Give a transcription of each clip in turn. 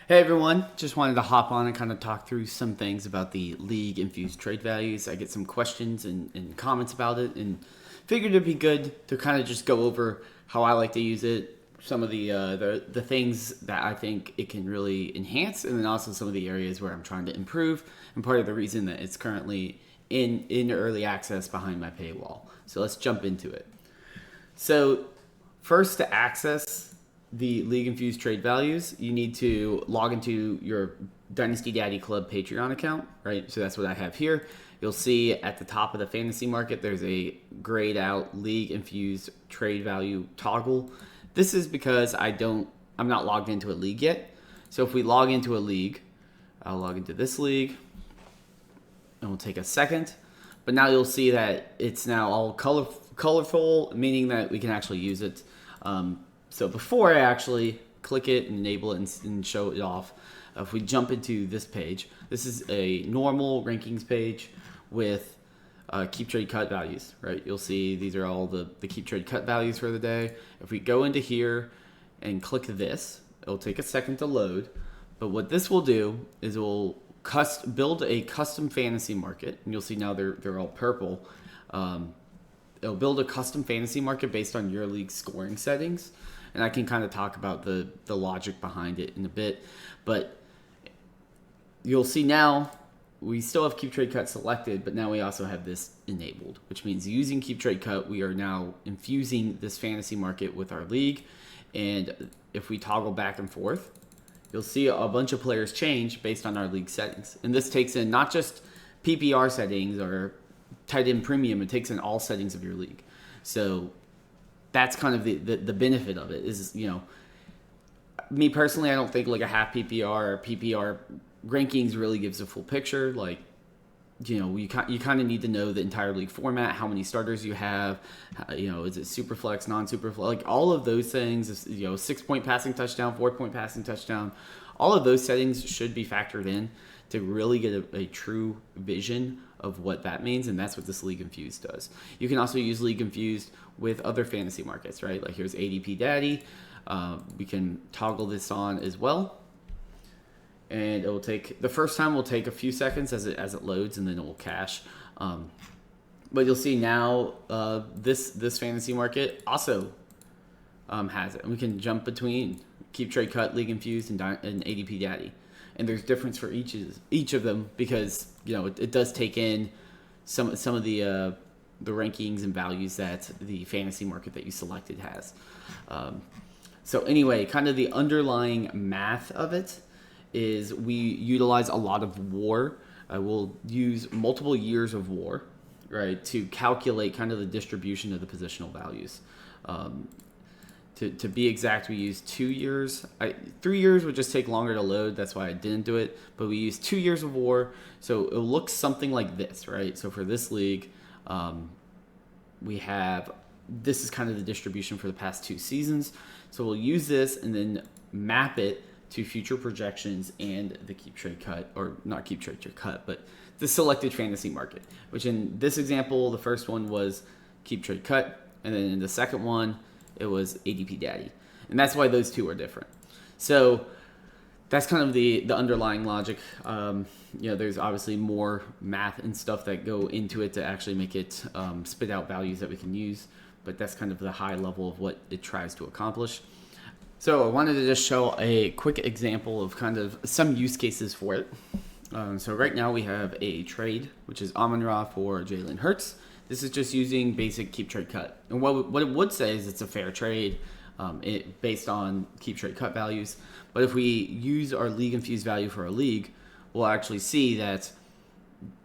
Hey everyone, just wanted to hop on and kind of talk through some things about the league-infused trade values. I get some questions and comments about it, and figured it'd be good to kind of just go over how I like to use it, some of the things that I think it can really enhance, and then also some of the areas where I'm trying to improve, and part of the reason that it's currently in early access behind my paywall. So let's jump into it. So first, to access the league-infused trade values, you need to log into your Dynasty Daddy Club Patreon account, right? So that's what I have here. You'll see at the top of the fantasy market, there's a grayed out league-infused trade value toggle. This is because I'm not logged into a league yet. So if we log into a league, I'll log into this league, and we'll take a second. But now you'll see that it's now all colorful, meaning that we can actually use it. So before I actually click it and enable it and show it off, if we jump into this page, this is a normal rankings page with KeepTradeCut values, right? You'll see these are all the KeepTradeCut values for the day. If we go into here and click this, it'll take a second to load. But what this will do is it will build a custom fantasy market, and you'll see now they're all purple. It'll build a custom fantasy market based on your league scoring settings. And I can kind of talk about the logic behind it in a bit. But you'll see now we still have KeepTradeCut selected, but now we also have this enabled, which means using KeepTradeCut, we are now infusing this fantasy market with our league. And if we toggle back and forth, you'll see a bunch of players change based on our league settings. And this takes in not just PPR settings or tight end premium, it takes in all settings of your league. So that's kind of the benefit of it is, me personally, I don't think like a half PPR or PPR rankings really gives a full picture. Like, you kind of need to know the entire league format, how many starters you have, is it superflex, non-superflex, like all of those things, 6-point passing touchdown, 4-point passing touchdown, all of those settings should be factored in to really get a true vision of what that means, and that's what this League Infused does. You can also use League Infused with other fantasy markets, right? Like here's Dynasty Daddy. We can toggle this on as well, and it will take the first time will take a few seconds as it loads, and then it will cache. But you'll see now this fantasy market also has it, and we can jump between KeepTradeCut, League Infused, and Dynasty Daddy. And there's difference for each of them because it does take in some of the rankings and values that the fantasy market that you selected has. So anyway, kind of the underlying math of it is we utilize a lot of WAR. We'll use multiple years of WAR, right, to calculate kind of the distribution of the positional values. To be exact, we use 2 years. 3 years would just take longer to load. That's why I didn't do it. But we use 2 years of WAR. So it looks something like this, right? So for this league, this is kind of the distribution for the past 2 seasons. So we'll use this and then map it to future projections and the KeepTradeCut, or not KeepTradeCut, but the selected fantasy market, which in this example, the first one was KeepTradeCut. And then in the second one, it was Dynasty Daddy. And that's why those two are different. So that's kind of the underlying logic. There's obviously more math and stuff that go into it to actually make it spit out values that we can use. But that's kind of the high level of what it tries to accomplish. So I wanted to just show a quick example of kind of some use cases for it. So right now we have a trade, which is Amon-Ra for Jalen Hurts. This is just using basic KeepTradeCut. And what it would say is it's a fair trade based on KeepTradeCut values. But if we use our League Infused value for a league, we'll actually see that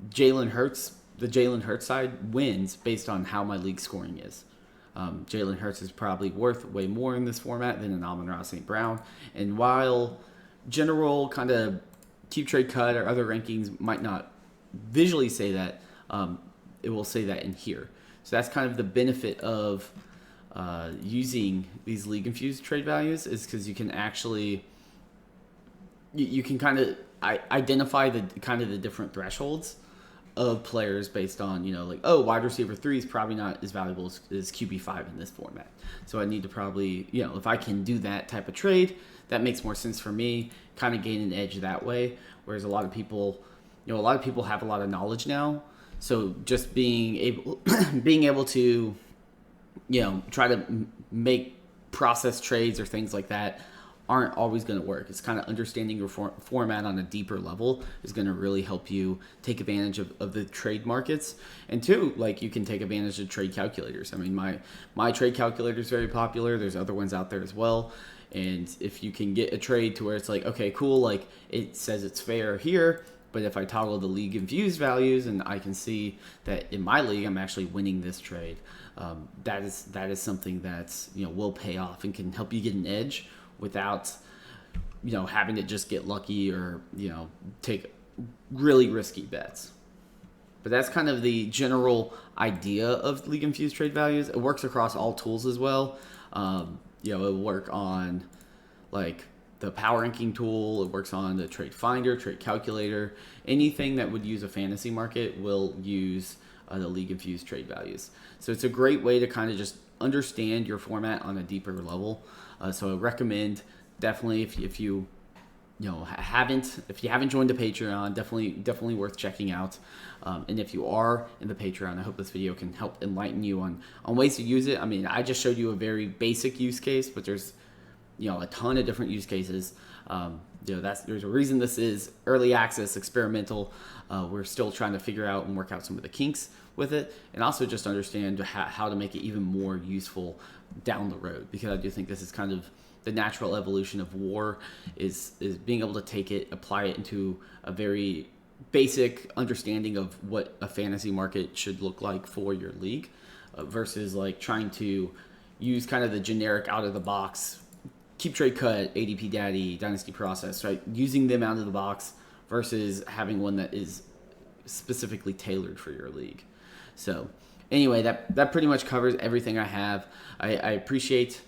the Jalen Hurts side wins based on how my league scoring is. Jalen Hurts is probably worth way more in this format than an Amon-Ra St. Brown. And while general kind of KeepTradeCut or other rankings might not visually say that, it will say that in here. So that's kind of the benefit of using these League Infused trade values, is because you can actually you can kind of identify the kind of the different thresholds of players based on, like, oh, wide receiver 3 is probably not as valuable as QB5 in this format. So I need to probably, if I can do that type of trade, that makes more sense for me, kind of gain an edge that way. Whereas a lot of people have a lot of knowledge now. So just being able to, try to make process trades or things like that aren't always going to work. It's kind of understanding your format on a deeper level is going to really help you take advantage of the trade markets. And two, like, you can take advantage of trade calculators. I mean, my trade calculator is very popular. There's other ones out there as well. And if you can get a trade to where it's like, okay, cool, like it says it's fair here, but if I toggle the league-infused values and I can see that in my league I'm actually winning this trade, that is something that's, will pay off and can help you get an edge without, having to just get lucky or, take really risky bets. But that's kind of the general idea of league-infused trade values. It works across all tools as well. It'll work on like the power ranking tool. It works on the trade finder, trade calculator. Anything that would use a fantasy market will use the league-infused trade values. So it's a great way to kind of just understand your format on a deeper level. So I recommend definitely if you haven't joined the Patreon, definitely worth checking out. And if you are in the Patreon, I hope this video can help enlighten you on ways to use it. I mean, I just showed you a very basic use case, but there's a ton of different use cases. There's a reason this is early access, experimental. We're still trying to figure out and work out some of the kinks with it, and also just understand how to make it even more useful down the road, because I do think this is kind of the natural evolution of war is being able to take it, apply it into a very basic understanding of what a fantasy market should look like for your league, versus like trying to use kind of the generic out of the box KeepTradeCut, ADP Daddy, DynastyProcess, right? Using them out of the box versus having one that is specifically tailored for your league. So anyway, that pretty much covers everything I have. I appreciate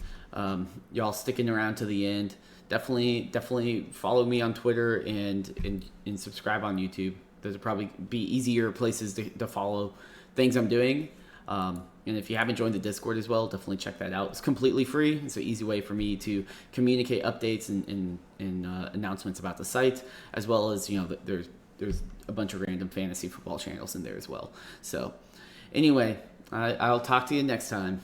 y'all sticking around to the end. Definitely follow me on Twitter and subscribe on YouTube. Those would probably be easier places to follow things I'm doing. And if you haven't joined the Discord as well, definitely check that out. It's completely free. It's an easy way for me to communicate updates and announcements about the site, as well as, there's a bunch of random fantasy football channels in there as well. So anyway, I'll talk to you next time.